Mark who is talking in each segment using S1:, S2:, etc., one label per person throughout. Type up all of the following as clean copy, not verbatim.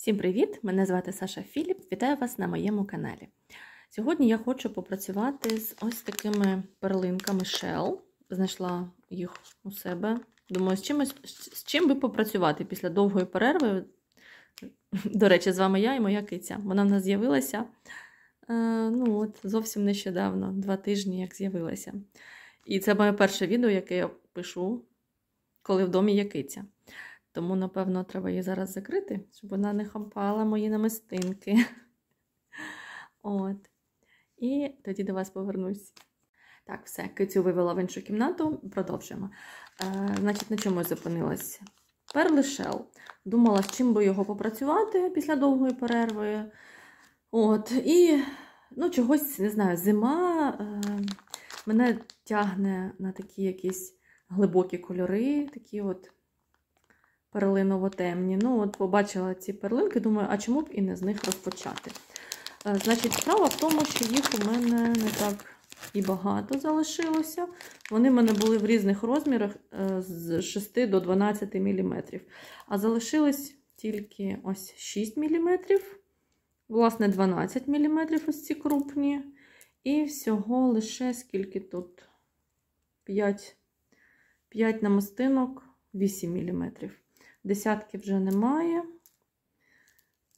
S1: Всім привіт! Мене звати Саша Філіп. Вітаю вас на моєму каналі. Сьогодні я хочу попрацювати з ось такими перлинками Shell. Знайшла їх у себе. Думаю, з чим би попрацювати після довгої перерви. До речі, з вами я і моя киця. Вона в нас з'явилася зовсім нещодавно, 2 тижні, як з'явилася. І це моє перше відео, яке я пишу, коли в домі є киця. Тому, напевно, треба її зараз закрити, щоб вона не хампала мої намистинки. І тоді до вас повернусь. Так, все, кицю вивела в іншу кімнату, продовжуємо. Значить, на чому я зупинилася? Перли Shell. Думала, з чим би його попрацювати після довгої перерви. І, чогось, не знаю, зима мене тягне на такі якісь глибокі кольори, такі перлиново-темні. Побачила ці перлинки, думаю, а чому б і не з них розпочати? Значить, справа в тому, що їх у мене не так і багато залишилося. Вони в мене були в різних розмірах з 6 до 12 мм. А залишилось тільки ось 6 мм, власне 12 мм ось ці крупні. І всього лише скільки тут? 5 намистинок, 8 мм. Десятки вже немає.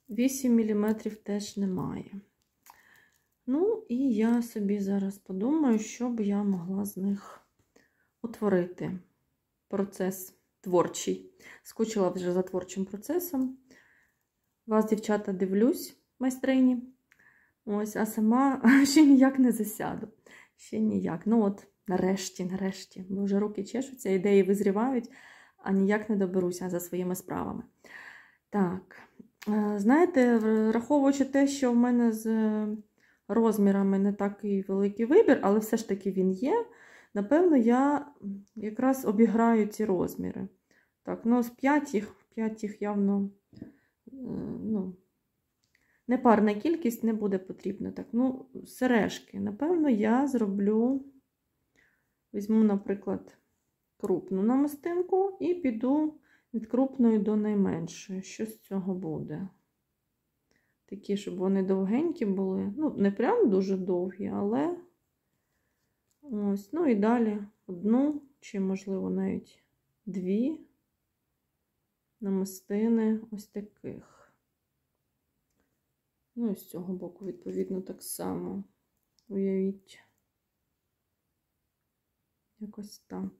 S1: 8 мм теж немає. І я собі зараз подумаю, що б я могла з них утворити. Процес творчий. Скучила вже за творчим процесом. Вас, дівчата, дивлюсь, майстрині. А сама ще ніяк не засяду. Ще ніяк. Нарешті. Бо вже руки чешуться, ідеї визрівають, а ніяк не доберуся за своїми справами. Так, знаєте, враховуючи те, що в мене з розмірами не такий великий вибір, але все ж таки він є, напевно, я якраз обіграю ці розміри. Так, з 5 їх явно, непарна кількість не буде потрібна. Так, сережки. Напевно, я візьму, наприклад, крупну намистинку і піду від крупної до найменшої. Що з цього буде? Такі, щоб вони довгенькі були. Не прям дуже довгі, але ось. І далі 1 чи, можливо, навіть 2 намистини ось таких. І з цього боку, відповідно, так само. Уявіть. Якось так.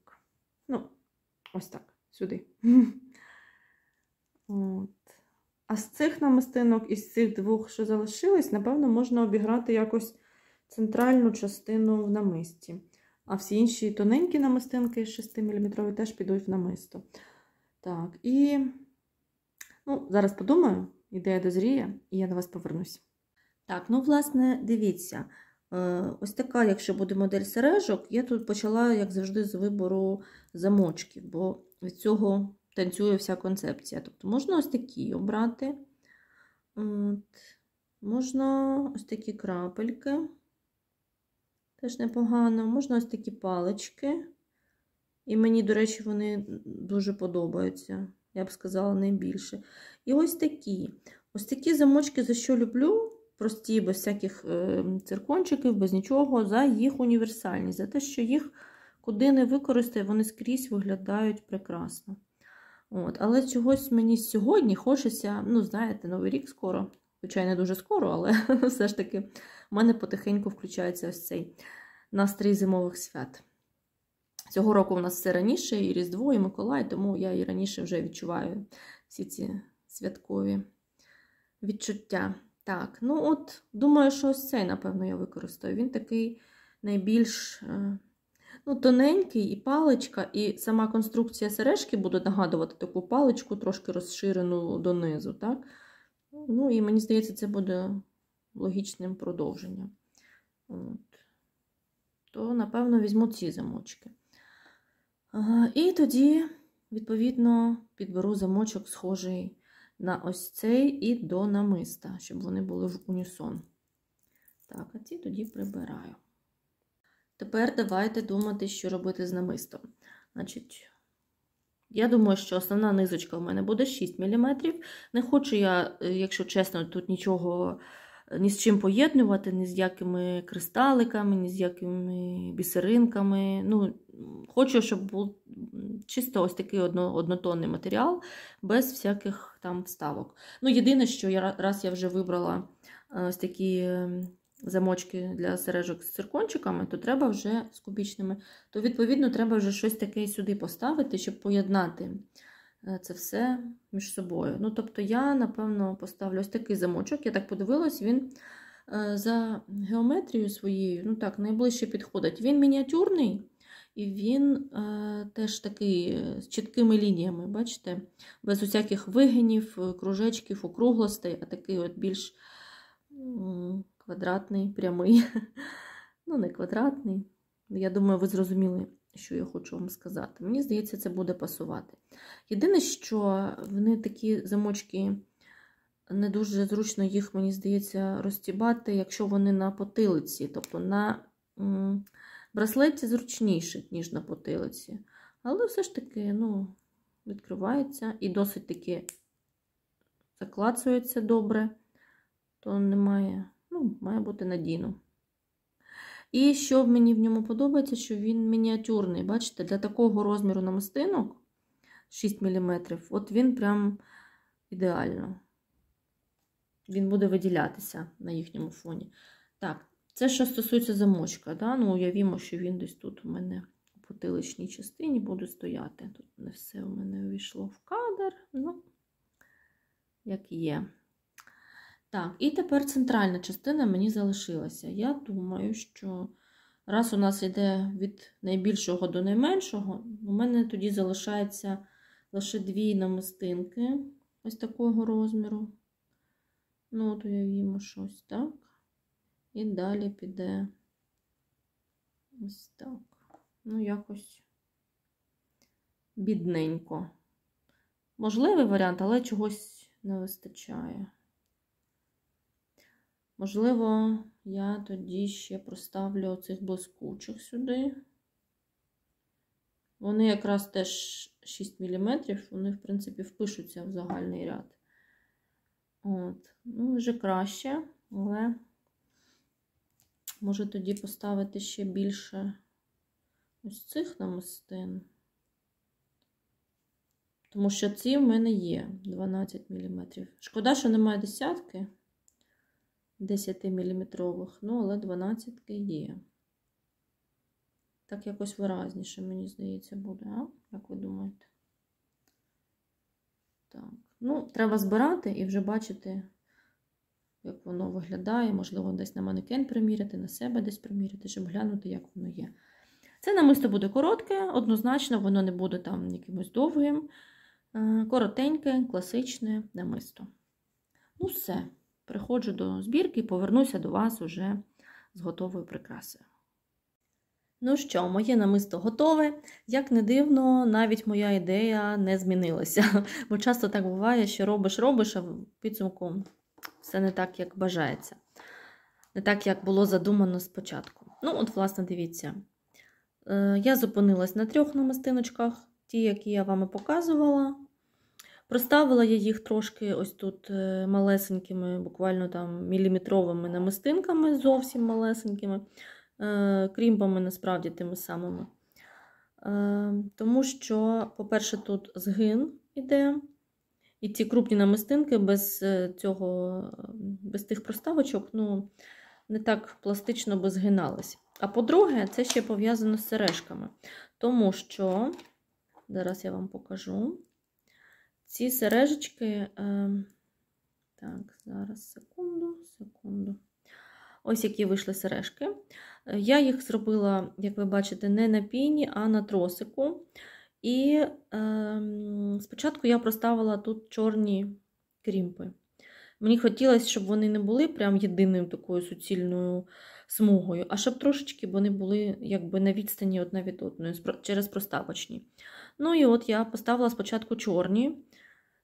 S1: Ось так, сюди. А з цих намистинок, із цих 2, що залишились, напевно, можна обіграти якось центральну частину в намисті. А всі інші тоненькі намистинки 6 мм теж підуть в намисто. Так, і зараз подумаю, ідея дозріє, і я до вас повернусь. Так, власне, дивіться. Ось така, якщо буде модель сережок, я тут почала, як завжди, з вибору замочків, бо від цього танцює вся концепція. Тобто можна ось такі обрати, можна ось такі крапельки, теж непогано, можна ось такі палички, і мені, до речі, вони дуже подобаються, я б сказала, найбільше. І ось такі замочки, за що люблю, прості, без всяких циркончиків, без нічого, за їх універсальність, за те, що їх куди не використає, вони скрізь виглядають прекрасно. Але чогось мені сьогодні хочеться, знаєте, Новий рік скоро, хоча й не дуже скоро, але все ж таки в мене потихеньку включається ось цей настрій зимових свят. Цього року у нас все раніше, і Різдво, і Миколай, тому я і раніше вже відчуваю всі ці святкові відчуття. Так, думаю, що ось цей, напевно, я використаю. Він такий найбільш тоненький, і паличка, і сама конструкція сережки буде нагадувати таку паличку, трошки розширену донизу, так? І мені здається, це буде логічним продовженням. То, напевно, візьму ці замочки. І тоді, відповідно, підберу замочок, схожий на ось цей і до намиста, щоб вони були в унісон. Так, а ці тоді прибираю. Тепер давайте думати, що робити з намистом. Значить, Я думаю, що основна низочка у мене буде 6 мм. Не хочу я, якщо чесно, тут нічого ні з чим поєднувати, ні з якими кристаликами, ні з якими бісеринками. Ну, хочу, щоб був чисто ось такий однотонний матеріал, без всяких там вставок. Ну, єдине, що раз я вже вибрала ось такі замочки для сережок з циркончиками, то треба вже з кубічними, то, відповідно, треба вже щось таке сюди поставити, щоб поєднати це все між собою. Ну, тобто я, напевно, поставлю ось такий замочок. Я так подивилась, він за геометрією своєю, ну так, найближче підходить. Він мініатюрний, і він теж такий з чіткими лініями, бачите? Без усяких вигинів, кружечків, округлостей, а такий от більш квадратний, прямий. Ну, не квадратний. Я думаю, ви зрозуміли, що я хочу вам сказати. Мені здається, це буде пасувати. Єдине, що вони такі замочки, не дуже зручно їх, мені здається, розтібати, якщо вони на потилиці. Тобто на браслеті зручніше, ніж на потилиці. Але все ж таки, ну, відкривається і досить таки заклацується добре, то немає, ну, має бути надійно. І що мені в ньому подобається, що він мініатюрний. Бачите, для такого розміру намистинок 6 мм, от він прям ідеально. Він буде виділятися на їхньому фоні. Так, це що стосується замочка. Да? Ну, уявімо, що він десь тут у мене у потиличній частині буде стояти. Тут не все у мене увійшло в кадр. Ну, як є. Так, і тепер центральна частина мені залишилася. Я думаю, що раз у нас йде від найбільшого до найменшого, у мене тоді залишається лише 2 намистинки ось такого розміру. Ну, от уявімо щось так. І далі піде ось так. Ну, якось бідненько. Можливий варіант, але чогось не вистачає. Можливо, я тоді ще проставлю оцих блискучих сюди. Вони якраз теж 6 мм, вони, в принципі, впишуться в загальний ряд. От. Ну, вже краще, але може тоді поставити ще більше ось цих намистин. Тому що ці в мене є 12 мм. Шкода, що немає десятки. 10-мм, ну, але 12-ки є. Так якось виразніше, мені здається, буде, а? Як ви думаєте? Так, ну, треба збирати і вже бачити, як воно виглядає. Можливо, десь на манекен приміряти, на себе десь приміряти, щоб глянути, як воно є. Це намисто буде коротке, однозначно, воно не буде там якимось довгим. Коротеньке, класичне намисто. Ну, все. Приходжу до збірки і повернуся до вас уже з готовою прикрасою. Ну що, моє намисто готове. Як не дивно, навіть моя ідея не змінилася. Бо часто так буває, що робиш, а в підсумку все не так, як бажається. Не так, як було задумано спочатку. Ну, от, власне, дивіться. Я зупинилась на 3 намистиночках, ті, які я вам показувала. Проставила я їх трошки ось тут малесенькими, буквально там міліметровими намистинками, зовсім малесенькими, крімпами насправді тими самими. Тому що, по-перше, тут згин іде, і ці крупні намистинки без тих проставочок, ну, не так пластично би згинались. А по-друге, це ще пов'язано з сережками. Тому що, зараз я вам покажу, ці сережечки, так, зараз, секунду. Ось які вийшли сережки. Я їх зробила, як ви бачите, не на піні, а на тросику. І спочатку я проставила тут чорні крімпи. Мені хотілося, щоб вони не були прям єдиною такою суцільною смугою, а щоб трошечки вони були якби на відстані одна від одної, через проставочні. Ну і от я поставила спочатку чорні,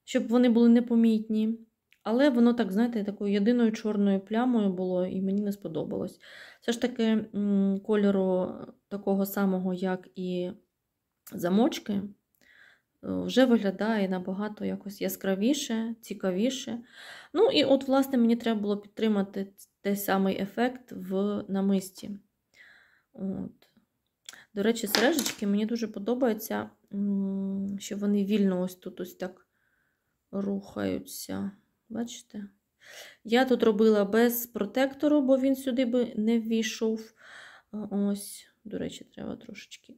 S1: щоб вони були непомітні. Але воно так, знаєте, такою єдиною чорною плямою було, і мені не сподобалось. Все ж таки, кольору такого самого, як і замочки, вже виглядає набагато якось яскравіше, цікавіше. Ну і от, власне, мені треба було підтримати той самий ефект в намисті. От. До речі, сережечки мені дуже подобаються, що вони вільно ось тут ось так рухаються. Бачите? Я тут робила без протектору, бо він сюди би не ввійшов. Ось, до речі, треба трошечки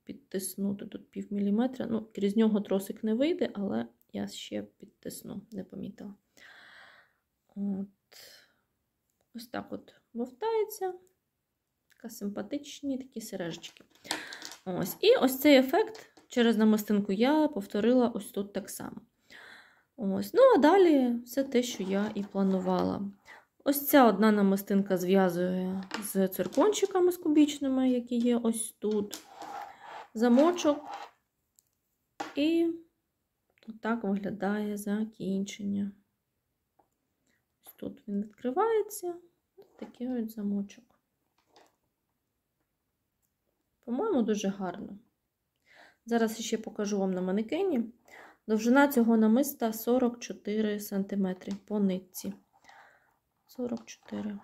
S1: підтиснути тут пів міліметра. Ну, крізь нього тросик не вийде, але я ще підтисну, не помітила. От. Ось так от вовтається. Така симпатичні такі сережечки. Ось. І ось цей ефект через намистинку я повторила ось тут так само. Ось. Ну, а далі все те, що я і планувала. Ось ця одна намистинка зв'язує з циркончиками з кубічними, які є ось тут. Замочок. І отак виглядає закінчення. Ось тут він відкривається. Ось такий ось замочок. По-моєму, дуже гарно. Зараз ще покажу вам на манекені. Довжина цього намиста 44 см по нитці. 44.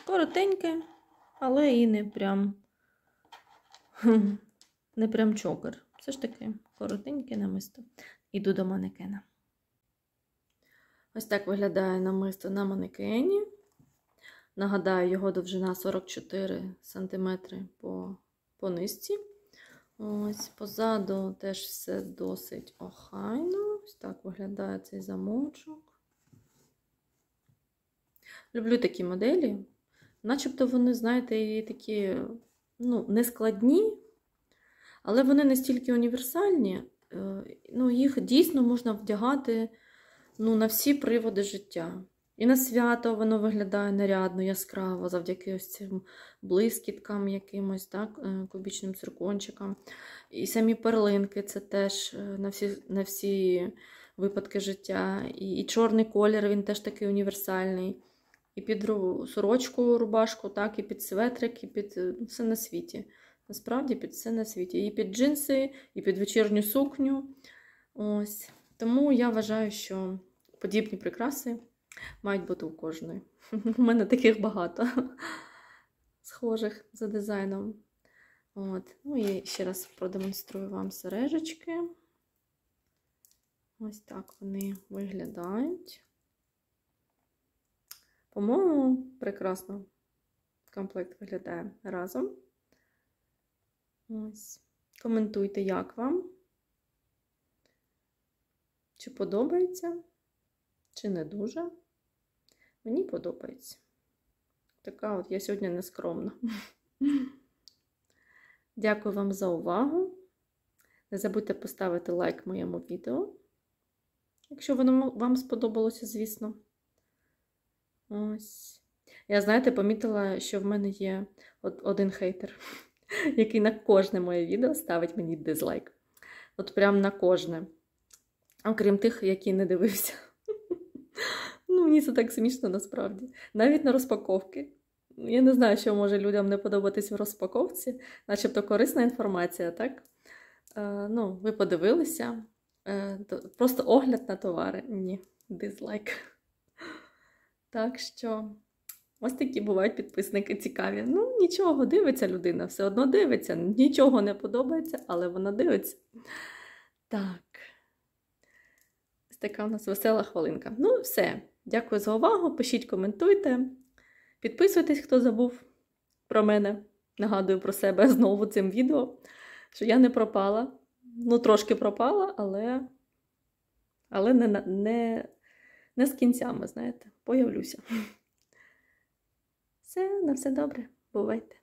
S1: Коротеньке, але і не прям чокер. Все ж таки коротеньке намисто. Іду до манекена. Ось так виглядає намисто на манекені. Нагадаю, його довжина 44 см по низці. Ось позаду теж все досить охайно. Ось так виглядає цей замочок. Люблю такі моделі. Начебто вони, знаєте, і такі, не складні, але вони настільки універсальні, їх дійсно можна вдягати на всі приводи життя. І на свято воно виглядає нарядно, яскраво, завдяки ось цим блискіткам якимось, так, кубічним циркончикам. І самі перлинки – це теж на всі випадки життя. І чорний колір, він теж такий універсальний. І під сорочку, рубашку, так, і під светрик, і під все на світі. Насправді, під все на світі. І під джинси, і під вечірню сукню. Ось. Тому я вважаю, що подібні прикраси мають бути у кожної. У мене таких багато. Схожих за дизайном. От. Ну і ще раз продемонструю вам сережечки. Ось так вони виглядають. По-моєму, прекрасно комплект виглядає разом. Ось. Коментуйте, як вам. Чи подобається, чи не дуже. Мені подобається. Така от я сьогодні нескромна. Дякую вам за увагу. Не забудьте поставити лайк моєму відео, якщо воно вам сподобалося, звісно. Ось. Я, знаєте, помітила, що в мене є один хейтер, який на кожне моє відео ставить мені дизлайк. От прям на кожне. Окрім тих, які не дивився. Мені це так смішно, насправді. Навіть на розпаковки. Я не знаю, що може людям не подобатись в розпаковці. Начебто корисна інформація, так? Ви подивилися. Просто огляд на товари. Ні, дизлайк. Так що, ось такі бувають підписники цікаві. Нічого, дивиться людина, все одно дивиться. Нічого не подобається, але вона дивиться. Так. Ось така у нас весела хвилинка. Все. Дякую за увагу. Пишіть, коментуйте. Підписуйтесь, хто забув про мене. Нагадую про себе знову цим відео, що я не пропала. Трошки пропала, але не з кінцями, знаєте. Появлюся. Все, на все добре. Бувайте.